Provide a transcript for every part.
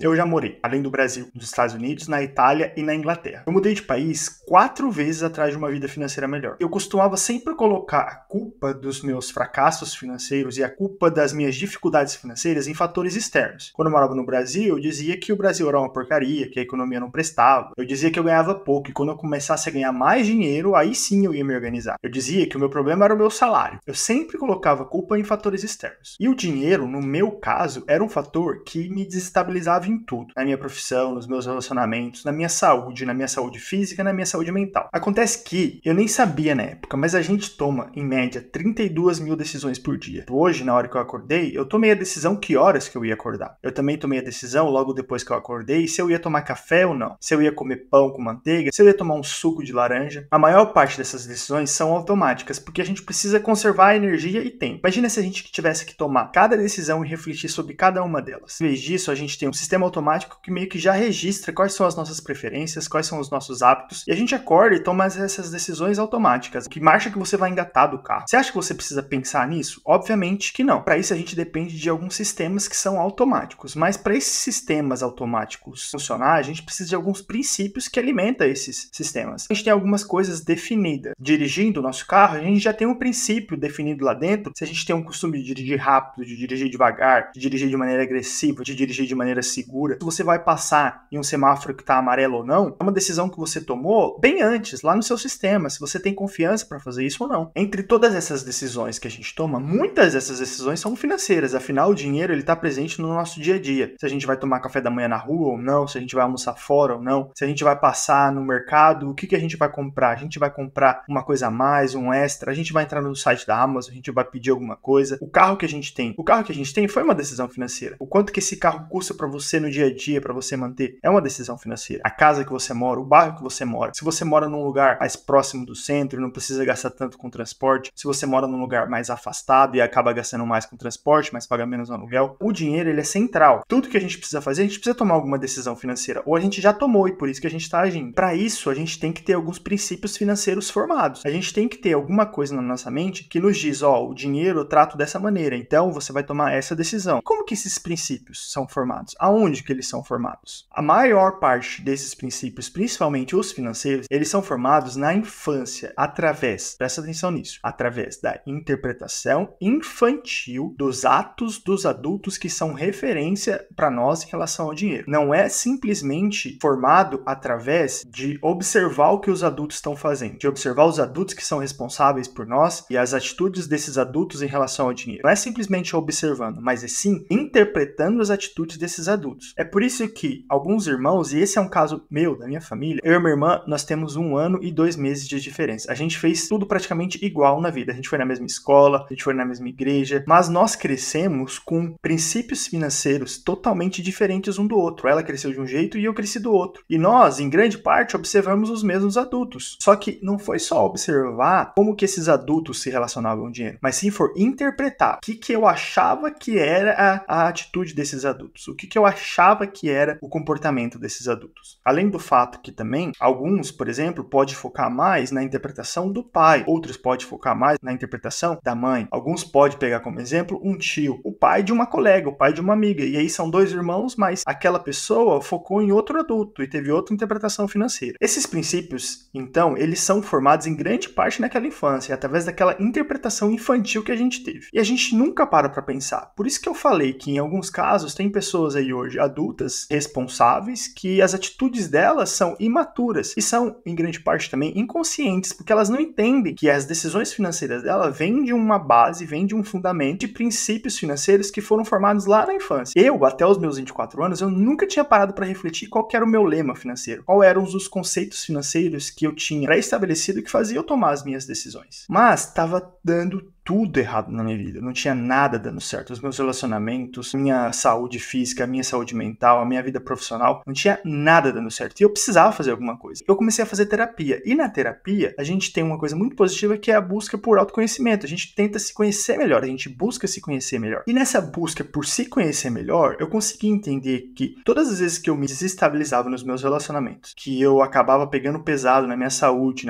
eu já morei, além do Brasil, nos Estados Unidos, na Itália e na Inglaterra. Eu mudei de país 4 vezes atrás de uma vida financeira melhor. Eu costumava sempre colocar a culpa dos meus fracassos financeiros e a culpa das minhas dificuldades financeiras em fatores externos. Quando eu morava no Brasil, eu dizia que o Brasil era uma porcaria, que a economia não prestava. Eu dizia que eu ganhava pouco e quando eu começasse a ganhar mais dinheiro, aí sim eu ia me organizar. Eu dizia que o meu problema era o meu salário. Eu sempre colocava a culpa em fatores externos. E o dinheiro, no meu caso, era um fator que me desestabilizava em tudo. Na minha profissão, nos meus relacionamentos, na minha saúde física, na minha saúde mental. Acontece que eu nem sabia na época, mas a gente toma, em média, 32 mil decisões por dia. Hoje, na hora que eu acordei, eu tomei a decisão que horas que eu ia acordar. Eu também tomei a decisão, logo depois que eu acordei, se eu ia tomar café ou não. Se eu ia comer pão com manteiga, se eu ia tomar um suco de laranja. A maior parte dessas decisões são automáticas, porque a gente precisa conservar energia e tempo. Imagina se a gente tivesse que tomar cada decisão e refletir sobre cada uma delas. Em vez disso, a gente tem um sistema automático que meio que já registra quais são as nossas preferências, quais são os nossos hábitos, e a gente acorda e toma essas decisões automáticas. Que marcha que você vai engatar do carro? Você acha que você precisa pensar nisso? Obviamente que não. Para isso, a gente depende de alguns sistemas que são automáticos, mas para esses sistemas automáticos funcionar, a gente precisa de alguns princípios que alimentam esses sistemas. A gente tem algumas coisas definidas. Dirigindo o nosso carro, a gente já tem um princípio definido lá dentro. Se a gente tem um costume de dirigir rápido, de dirigir devagar, de dirigir de maneira agressiva, de dirigir de maneira segura, se você vai passar em um semáforo que está amarelo ou não, é uma decisão que você tomou bem antes, lá no seu sistema, se você tem confiança para fazer isso ou não. Entre todas essas decisões que a gente toma, muitas dessas decisões são financeiras, afinal o dinheiro ele está presente no nosso dia a dia. Se a gente vai tomar café da manhã na rua ou não, se a gente vai almoçar fora ou não, se a gente vai passar no mercado, o que a gente vai comprar? A gente vai comprar uma coisa a mais, um extra, a gente vai entrar no site da Amazon, a gente vai pedir alguma coisa. O carro que a gente tem foi uma decisão financeira. O quanto que esse carro custa para você no dia a dia, para você manter, é uma decisão financeira. A casa que você mora, o bairro que você mora. Se você mora num lugar mais próximo do centro e não precisa gastar tanto com transporte, se você mora num lugar mais afastado e acaba gastando mais com transporte, mas paga menos no aluguel, o dinheiro ele é central. Tudo que a gente precisa fazer, a gente precisa tomar alguma decisão financeira, ou a gente já tomou e por isso que a gente está agindo. Para isso, a gente tem que ter alguns princípios financeiros formados. A gente tem que ter alguma coisa na nossa mente que nos diz, o dinheiro eu trato dessa maneira, então você vai tomar essa decisão. Como que esses princípios são formados? Aonde que eles são formados? A maior parte desses princípios, principalmente os financeiros, eles são formados na infância, presta atenção nisso, através da interpretação infantil dos atos dos adultos que são referência para nós em relação ao dinheiro. Não é simplesmente formado através de observar o que os adultos estão fazendo, de observar os adultos que são responsáveis por nós e as atitudes desses adultos em relação ao dinheiro. Não é simplesmente observando, mas é sim interpretando as atitudes desses adultos. É por isso que alguns irmãos, e esse é um caso meu, da minha família, eu e minha irmã, nós temos 1 ano e 2 meses de diferença. A gente fez tudo praticamente igual na vida. A gente foi na mesma escola, a gente foi na mesma igreja, mas nós crescemos com princípios financeiros totalmente diferentes um do outro. Ela cresceu de um jeito e eu cresci do outro. E nós, em grande parte, observamos os mesmos adultos. Só que não foi só observar como que esses adultos se relacionavam com o dinheiro, mas sim for interpretar o que eu achava que era a atitude desses adultos, o que eu achava que era o comportamento desses adultos. Além do fato que também, alguns, por exemplo, podem focar mais na interpretação do pai, outros podem focar mais na interpretação da mãe. Alguns podem pegar como exemplo um tio, o pai de uma colega, o pai de uma amiga, e aí são 2 irmãos, mas aquela pessoa focou em outro adulto e teve outra interpretação financeira. Esses princípios, então, eles são formados em grande parte naquela infância, através daquela interpretação infantil que a gente teve. E a gente nunca para pensar. Por isso que eu falei que em alguns casos tem pessoas aí hoje adultas responsáveis que as atitudes delas são imaturas e são, em grande parte também, inconscientes, porque elas não entendem que as decisões financeiras dela vêm de uma base, vêm de um fundamento de princípios financeiros que foram formados lá na infância. Eu, até os meus 24 anos, eu nunca tinha parado para refletir qual que era o meu lema financeiro, qual eram os conceitos financeiros que eu tinha pré-estabelecido que fazia eu tomar as minhas decisões. Mas estava dando tudo errado na minha vida, não tinha nada dando certo. Os meus relacionamentos, minha saúde física, minha saúde mental, a minha vida profissional, não tinha nada dando certo. E eu precisava fazer alguma coisa. Eu comecei a fazer terapia. E na terapia, a gente tem uma coisa muito positiva que é a busca por autoconhecimento. A gente tenta se conhecer melhor, a gente busca se conhecer melhor. E nessa busca por se conhecer melhor, eu consegui entender que todas as vezes que eu me desestabilizava nos meus relacionamentos, que eu acabava pegando pesado na minha saúde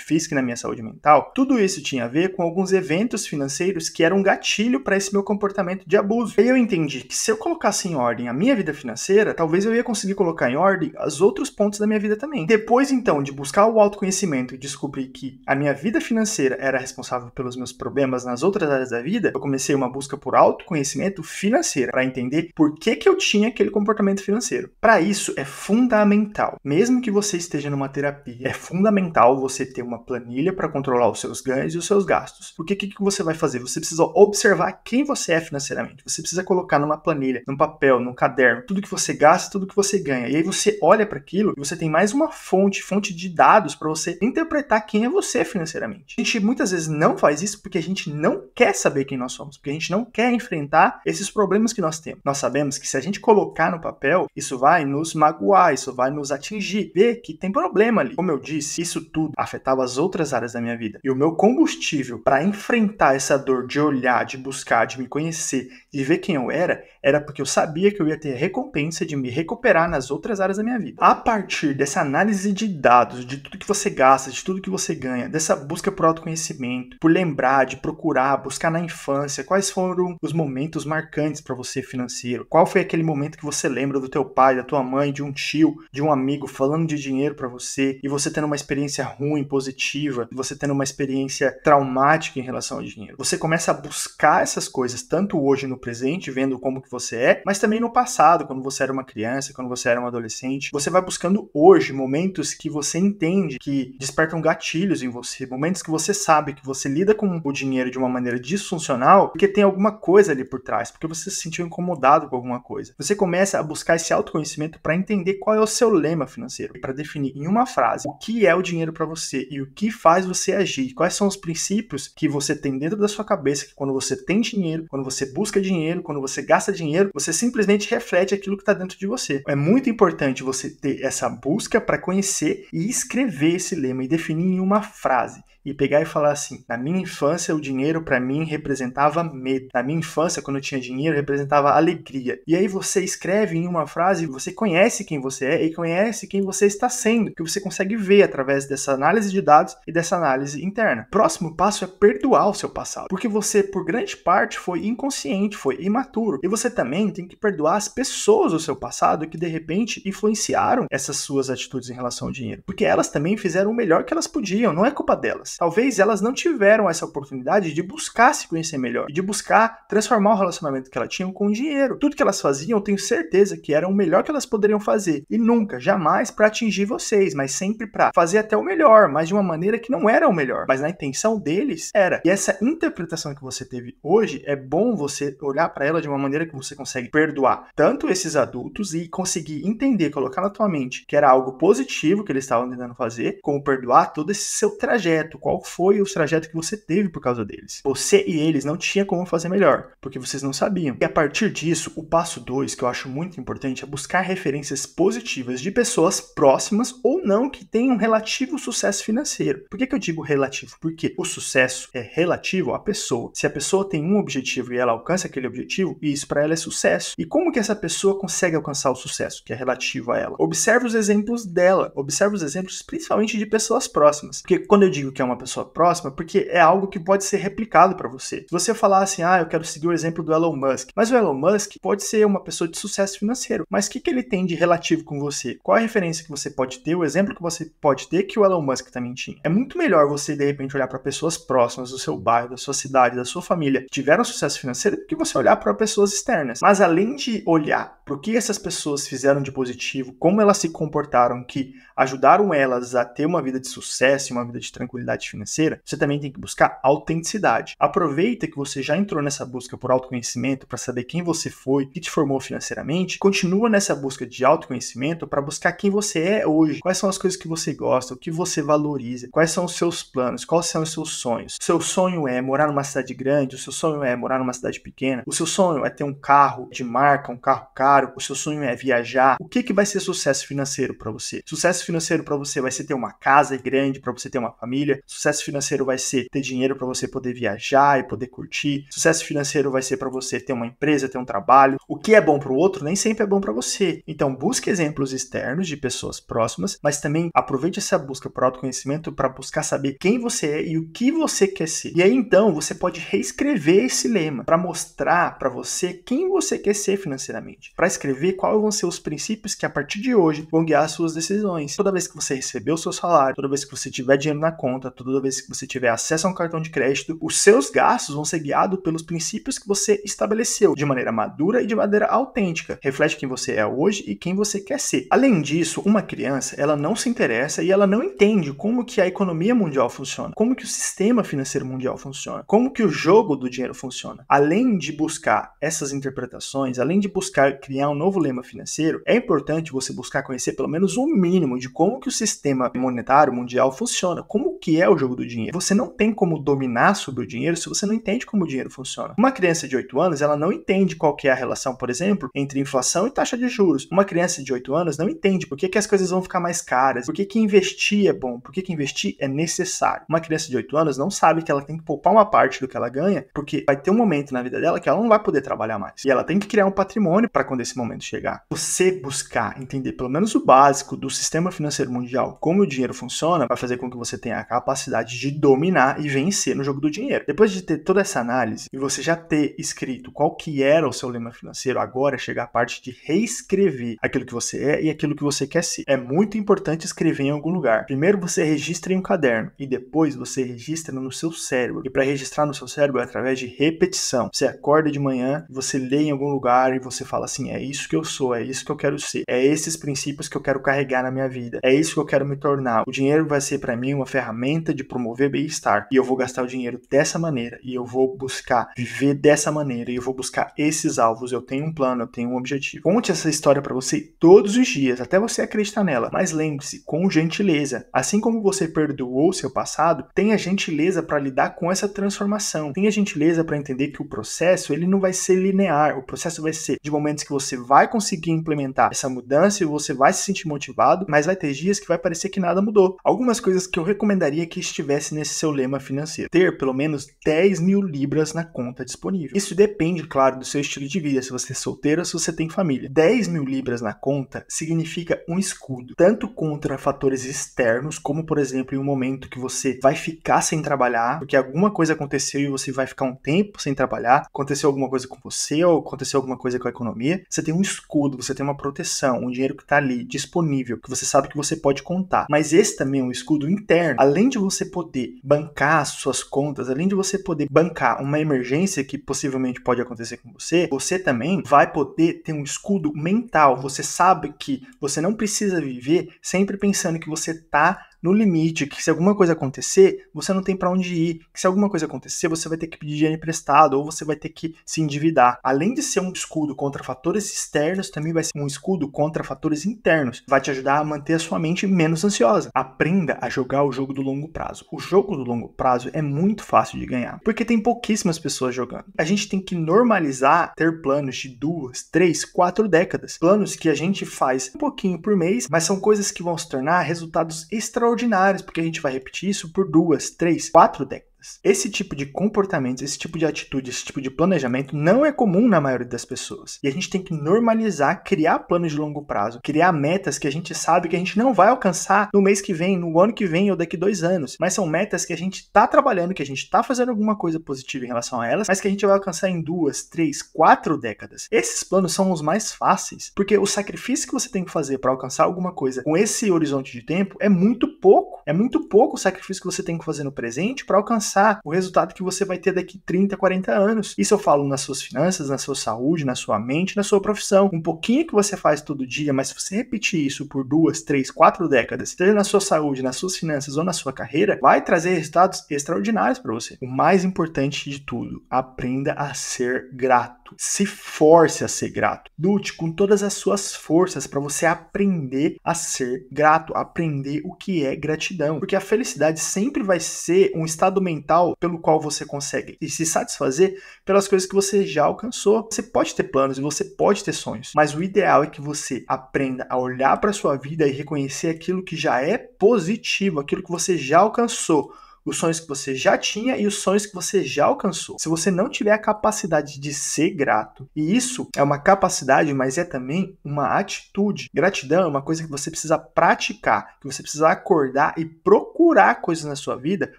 física e na minha saúde mental, tudo isso tinha a ver com alguns eventos comportamentos financeiros que eram um gatilho para esse meu comportamento de abuso. E aí eu entendi que se eu colocasse em ordem a minha vida financeira, talvez eu ia conseguir colocar em ordem os outros pontos da minha vida também. Depois, então, de buscar o autoconhecimento e descobrir que a minha vida financeira era responsável pelos meus problemas nas outras áreas da vida, eu comecei uma busca por autoconhecimento financeiro para entender por que eu tinha aquele comportamento financeiro. Para isso, é fundamental, mesmo que você esteja numa terapia, é fundamental você ter uma planilha para controlar os seus ganhos e os seus gastos. Porque o que você vai fazer? Você precisa observar quem você é financeiramente. Você precisa colocar numa planilha, num papel, num caderno, tudo que você gasta, tudo que você ganha. E aí você olha para aquilo e você tem mais uma fonte de dados para você interpretar quem é você financeiramente. A gente muitas vezes não faz isso porque a gente não quer saber quem nós somos, porque a gente não quer enfrentar esses problemas que nós temos. Nós sabemos que se a gente colocar no papel, isso vai nos magoar, isso vai nos atingir, ver que tem problema ali. Como eu disse, isso tudo afetava as outras áreas da minha vida. E o meu combustível para enfrentar essa dor de olhar, de buscar, de me conhecer, de ver quem eu era porque eu sabia que eu ia ter a recompensa de me recuperar nas outras áreas da minha vida. A partir dessa análise de dados, de tudo que você gasta, de tudo que você ganha, dessa busca por autoconhecimento, por lembrar, de procurar, buscar na infância, quais foram os momentos marcantes para você financeiro, qual foi aquele momento que você lembra do teu pai, da tua mãe, de um tio, de um amigo falando de dinheiro para você e você tendo uma experiência ruim, positiva, e você tendo uma experiência traumática em relação ao dinheiro. Você começa a buscar essas coisas, tanto hoje no presente, vendo como que você é, mas também no passado, quando você era uma criança, quando você era um adolescente. Você vai buscando hoje momentos que você entende que despertam gatilhos em você, momentos que você sabe que você lida com o dinheiro de uma maneira disfuncional porque tem alguma coisa ali por trás, porque você se sentiu incomodado com alguma coisa. Você começa a buscar esse autoconhecimento para entender qual é o seu lema financeiro, para definir em uma frase o que é o dinheiro para você e o que faz você agir, quais são os princípios que você tem dentro da sua cabeça, que quando você tem dinheiro, quando você busca dinheiro, quando você gasta dinheiro, você simplesmente reflete aquilo que está dentro de você. É muito importante você ter essa busca para conhecer e escrever esse lema e definir em uma frase. E pegar e falar assim, na minha infância o dinheiro para mim representava medo. Na minha infância, quando eu tinha dinheiro, representava alegria. E aí você escreve em uma frase, você conhece quem você é e conhece quem você está sendo, que você consegue ver através dessa análise de dados e dessa análise interna. Próximo passo é perdoar o seu passado, porque você, por grande parte, foi inconsciente, foi imaturo. E você também tem que perdoar as pessoas do seu passado que, de repente, influenciaram essas suas atitudes em relação ao dinheiro. Porque elas também fizeram o melhor que elas podiam, não é culpa delas. Talvez elas não tiveram essa oportunidade de buscar se conhecer melhor, de buscar transformar o relacionamento que elas tinham com o dinheiro. Tudo que elas faziam, eu tenho certeza que era o melhor que elas poderiam fazer. E nunca, jamais para atingir vocês, mas sempre para fazer até o melhor, mas de uma maneira que não era o melhor. Mas na intenção deles, era. E essa interpretação que você teve hoje, é bom você olhar para ela de uma maneira que você consegue perdoar tanto esses adultos e conseguir entender, colocar na tua mente que era algo positivo que eles estavam tentando fazer, como perdoar todo esse seu trajeto, qual foi o trajeto que você teve por causa deles. Você e eles não tinham como fazer melhor, porque vocês não sabiam. E a partir disso, o passo 2, que eu acho muito importante, é buscar referências positivas de pessoas próximas ou não que tenham relativo sucesso financeiro. Por que eu digo relativo? Porque o sucesso é relativo à pessoa. Se a pessoa tem um objetivo e ela alcança aquele objetivo, isso para ela é sucesso. E como que essa pessoa consegue alcançar o sucesso, que é relativo a ela? Observe os exemplos dela, observe os exemplos principalmente de pessoas próximas. Porque quando eu digo que é uma pessoa próxima, porque é algo que pode ser replicado para você. Se você falar assim, eu quero seguir o exemplo do Elon Musk, mas o Elon Musk pode ser uma pessoa de sucesso financeiro, mas o que ele tem de relativo com você? Qual a referência que você pode ter, o exemplo que você pode ter que o Elon Musk também tinha? É muito melhor você, de repente, olhar para pessoas próximas do seu bairro, da sua cidade, da sua família, que tiveram sucesso financeiro, do que você olhar para pessoas externas. Mas além de olhar para o que essas pessoas fizeram de positivo, como elas se comportaram, que ajudaram elas a ter uma vida de sucesso e uma vida de tranquilidade financeira, você também tem que buscar autenticidade. Aproveita que você já entrou nessa busca por autoconhecimento para saber quem você foi, o que te formou financeiramente, continua nessa busca de autoconhecimento para buscar quem você é hoje, quais são as coisas que você gosta, o que você valoriza, quais são os seus planos, quais são os seus sonhos. O seu sonho é morar numa cidade grande, o seu sonho é morar numa cidade pequena, o seu sonho é ter um carro de marca, um carro caro, o seu sonho é viajar. O que vai ser sucesso financeiro para você? Sucesso financeiro para você vai ser ter uma casa grande, para você ter uma família. Sucesso financeiro vai ser ter dinheiro para você poder viajar e poder curtir. Sucesso financeiro vai ser para você ter uma empresa, ter um trabalho. O que é bom para o outro nem sempre é bom para você. Então busque exemplos externos de pessoas próximas, mas também aproveite essa busca por autoconhecimento para buscar saber quem você é e o que você quer ser. E aí então você pode reescrever esse lema para mostrar para você quem você quer ser financeiramente. Para escrever quais vão ser os princípios que a partir de hoje vão guiar as suas decisões. Toda vez que você receber o seu salário, toda vez que você tiver dinheiro na conta, toda vez que você tiver acesso a um cartão de crédito, os seus gastos vão ser guiados pelos princípios que você estabeleceu de maneira madura e de maneira autêntica. Reflete quem você é hoje e quem você quer ser. Além disso, uma criança, ela não se interessa e ela não entende como que a economia mundial funciona, como que o sistema financeiro mundial funciona, como que o jogo do dinheiro funciona. Além de buscar essas interpretações, além de buscar criar um novo lema financeiro, é importante você buscar conhecer pelo menos um mínimo de como que o sistema monetário mundial funciona, como que é o jogo do dinheiro. Você não tem como dominar sobre o dinheiro se você não entende como o dinheiro funciona. Uma criança de 8 anos, ela não entende qual que é a relação, por exemplo, entre inflação e taxa de juros. Uma criança de 8 anos não entende por que as coisas vão ficar mais caras, por que investir é bom, por que investir é necessário. Uma criança de 8 anos não sabe que ela tem que poupar uma parte do que ela ganha, porque vai ter um momento na vida dela que ela não vai poder trabalhar mais. E ela tem que criar um patrimônio para quando esse momento chegar. Você buscar entender pelo menos o básico do sistema financeiro mundial, como o dinheiro funciona, vai fazer com que você tenha a capacidade de dominar e vencer no jogo do dinheiro. Depois de ter toda essa análise e você já ter escrito qual que era o seu lema financeiro, agora chega a parte de reescrever aquilo que você é e aquilo que você quer ser. É muito importante escrever em algum lugar. Primeiro você registra em um caderno e depois você registra no seu cérebro. E para registrar no seu cérebro é através de repetição. Você acorda de manhã, você lê em algum lugar e você fala assim, é isso que eu sou, é isso que eu quero ser, é esses princípios que eu quero carregar na minha vida, é isso que eu quero me tornar. O dinheiro vai ser para mim uma ferramenta de promover bem-estar e eu vou gastar o dinheiro dessa maneira e eu vou buscar viver dessa maneira e eu vou buscar esses alvos. Eu tenho um plano, eu tenho um objetivo. Conte essa história para você todos os dias, até você acreditar nela. Mas lembre-se, com gentileza. Assim como você perdoou o seu passado, tenha gentileza para lidar com essa transformação. Tenha gentileza para entender que o processo ele não vai ser linear. O processo vai ser de momentos que você vai conseguir implementar essa mudança e você vai se sentir motivado, mas vai ter dias que vai parecer que nada mudou. Algumas coisas que eu recomendaria que estivesse nesse seu lema financeiro. Ter pelo menos 10 mil libras na conta disponível. Isso depende, claro, do seu estilo de vida, se você é solteiro ou se você tem família. 10 mil libras na conta significa um escudo, tanto contra fatores externos, como por exemplo em um momento que você vai ficar sem trabalhar, porque alguma coisa aconteceu e você vai ficar um tempo sem trabalhar, aconteceu alguma coisa com você ou aconteceu alguma coisa com a economia, você tem um escudo, você tem uma proteção, um dinheiro que está ali disponível, que você sabe que você pode contar. Mas esse também é um escudo interno. Além de você poder bancar as suas contas, além de você poder bancar uma emergência que possivelmente pode acontecer com você, você também vai poder ter um escudo mental. Você sabe que você não precisa viver sempre pensando que você está no limite, que se alguma coisa acontecer, você não tem para onde ir, que se alguma coisa acontecer, você vai ter que pedir dinheiro emprestado ou você vai ter que se endividar. Além de ser um escudo contra fatores externos, também vai ser um escudo contra fatores internos. Vai te ajudar a manter a sua mente menos ansiosa. Aprenda a jogar o jogo do longo prazo. O jogo do longo prazo é muito fácil de ganhar, porque tem pouquíssimas pessoas jogando. A gente tem que normalizar ter planos de 2, 3, 4 décadas. Planos que a gente faz um pouquinho por mês, mas são coisas que vão se tornar resultados extraordinários, porque a gente vai repetir isso por 2, 3, 4 décadas. Esse tipo de comportamento, esse tipo de atitude, esse tipo de planejamento não é comum na maioria das pessoas. E a gente tem que normalizar, criar planos de longo prazo, criar metas que a gente sabe que a gente não vai alcançar no mês que vem, no ano que vem ou daqui 2 anos. Mas são metas que a gente está trabalhando, que a gente está fazendo alguma coisa positiva em relação a elas, mas que a gente vai alcançar em 2, 3, 4 décadas. Esses planos são os mais fáceis, porque o sacrifício que você tem que fazer para alcançar alguma coisa com esse horizonte de tempo é muito pouco. É muito pouco o sacrifício que você tem que fazer no presente para alcançar o resultado que você vai ter daqui 30, 40 anos. Isso eu falo nas suas finanças, na sua saúde, na sua mente, na sua profissão. Um pouquinho que você faz todo dia, mas se você repetir isso por 2, 3, 4 décadas, seja na sua saúde, nas suas finanças ou na sua carreira, vai trazer resultados extraordinários para você. O mais importante de tudo, aprenda a ser grato. Se force a ser grato. Lute com todas as suas forças para você aprender a ser grato, aprender o que é gratidão. Porque a felicidade sempre vai ser um estado mental pelo qual você consegue se satisfazer pelas coisas que você já alcançou. Você pode ter planos e você pode ter sonhos, mas o ideal é que você aprenda a olhar para a sua vida e reconhecer aquilo que já é positivo, aquilo que você já alcançou, os sonhos que você já tinha e os sonhos que você já alcançou. Se você não tiver a capacidade de ser grato, e isso é uma capacidade, mas é também uma atitude. Gratidão é uma coisa que você precisa praticar, que você precisa acordar e procurar coisas na sua vida.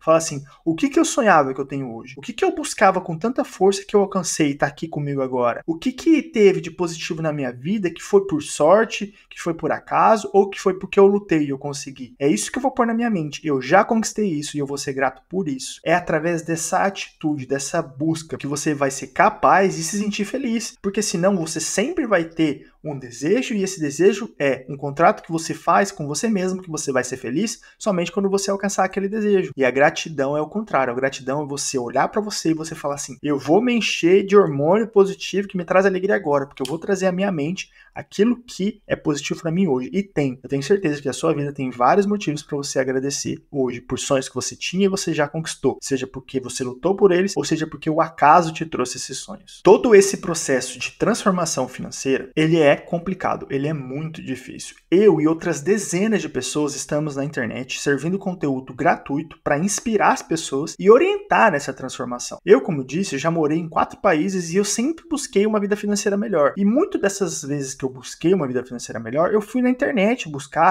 Falar assim, o que eu sonhava que eu tenho hoje? O que eu buscava com tanta força que eu alcancei e tá aqui comigo agora? O que teve de positivo na minha vida que foi por sorte, que foi por acaso, ou que foi porque eu lutei e eu consegui? É isso que eu vou pôr na minha mente. Eu já conquistei isso e eu vou ser grato por isso. É através dessa atitude, dessa busca, que você vai ser capaz de se sentir feliz. Porque senão você sempre vai ter um desejo, e esse desejo é um contrato que você faz com você mesmo, que você vai ser feliz somente quando você alcançar aquele desejo. E a gratidão é o contrário. A gratidão é você olhar para você e você falar assim, eu vou me encher de hormônio positivo que me traz alegria agora, porque eu vou trazer à minha mente aquilo que é positivo para mim hoje. E eu tenho certeza que a sua vida tem vários motivos para você agradecer hoje por sonhos que você tinha e você já conquistou, seja porque você lutou por eles, ou seja porque o acaso te trouxe esses sonhos. Todo esse processo de transformação financeira, ele é complicado, ele é muito difícil. Eu e outras dezenas de pessoas estamos na internet servindo conteúdo gratuito para inspirar as pessoas e orientar nessa transformação. Eu, como disse, já morei em 4 países e eu sempre busquei uma vida financeira melhor. E muitas dessas vezes que eu busquei uma vida financeira melhor, eu fui na internet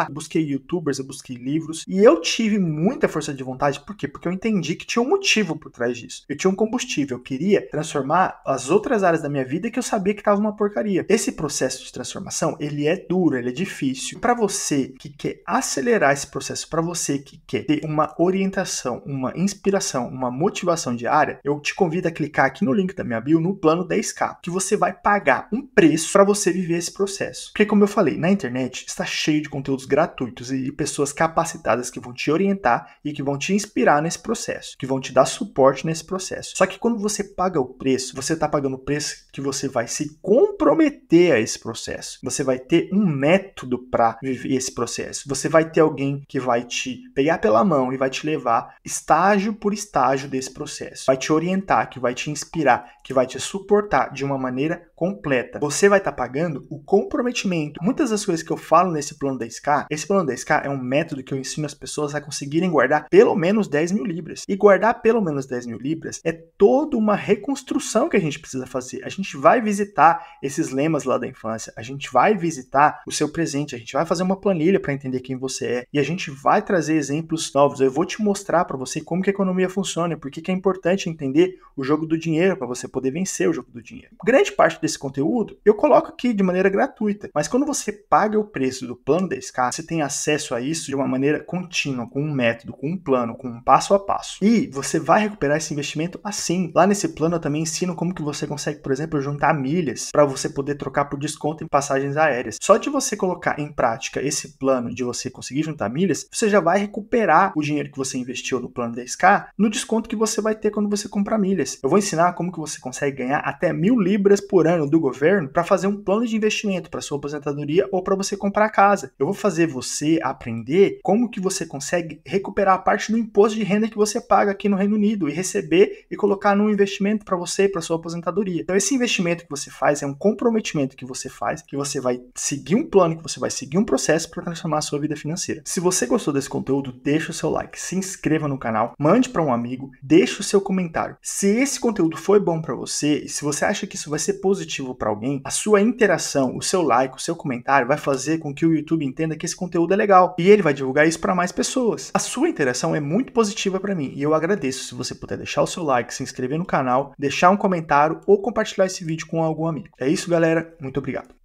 busquei youtubers, eu busquei livros, e eu tive muita força de vontade. Por quê? Porque eu entendi que tinha um motivo por trás disso. Eu tinha um combustível, eu queria transformar as outras áreas da minha vida que eu sabia que estava uma porcaria. Esse processo de transformação, ele é duro, ele é difícil. Para você que quer acelerar esse processo, para você que quer ter uma orientação, uma inspiração, uma motivação diária, eu te convido a clicar aqui no link da minha bio, no plano 10K, que você vai pagar um preço para você viver esse processo. Porque, como eu falei, na internet está cheio de conteúdos gratuitos e de pessoas capacitadas que vão te orientar e que vão te inspirar nesse processo, que vão te dar suporte nesse processo. Só que quando você paga o preço, você está pagando o preço que você vai se comprometer a esse processo. Você vai ter um método para viver esse processo. Você vai ter alguém que vai te pegar pela mão e vai te levar estágio por estágio desse processo. Vai te orientar, que vai te inspirar, que vai te suportar de uma maneira completa. Você vai estar pagando o comprometimento. Muitas das coisas que eu falo nesse plano 10K, esse plano 10K é um método que eu ensino as pessoas a conseguirem guardar pelo menos 10 mil libras. E guardar pelo menos 10 mil libras é toda uma reconstrução que a gente precisa fazer. A gente vai visitar esses lemas lá da infância, a gente vai visitar o seu presente, a gente vai fazer uma planilha para entender quem você é, e a gente vai trazer exemplos novos. Eu vou te mostrar para você como que a economia funciona, porque que é importante entender o jogo do dinheiro para você poder vencer o jogo do dinheiro. Grande parte desse conteúdo eu coloco aqui de maneira gratuita, mas quando você paga o preço do plano 10K, você tem acesso a isso de uma maneira contínua, com um método, com um plano, com um passo a passo. E você vai recuperar esse investimento assim. Lá nesse plano eu também ensino como que você consegue, por exemplo, juntar milhas para você poder trocar por desconto em passagens aéreas. Só de você colocar em prática esse plano de você conseguir juntar milhas, você já vai recuperar o dinheiro que você investiu no plano 10K no desconto que você vai ter quando você comprar milhas. Eu vou ensinar como que você consegue ganhar até 1.000 libras por ano do governo para fazer um plano de investimento para sua aposentadoria ou para você comprar casa. Eu vou fazer você aprender como que você consegue recuperar a parte do imposto de renda que você paga aqui no Reino Unido e receber e colocar num investimento para você e para sua aposentadoria. Então esse investimento que você faz é um comprometimento que você faz, que você vai seguir um plano, que você vai seguir um processo para transformar a sua vida financeira. Se você gostou desse conteúdo, deixa o seu like, se inscreva no canal, mande para um amigo, deixa o seu comentário. Se esse conteúdo foi bom para você e se você acha que isso vai ser positivo para alguém, a sua interação, o seu like, o seu comentário vai fazer com que o YouTube entenda que esse conteúdo é legal e ele vai divulgar isso para mais pessoas. A sua interação é muito positiva para mim e eu agradeço se você puder deixar o seu like, se inscrever no canal, deixar um comentário ou compartilhar esse vídeo com algum amigo. É isso, galera. Muito obrigado.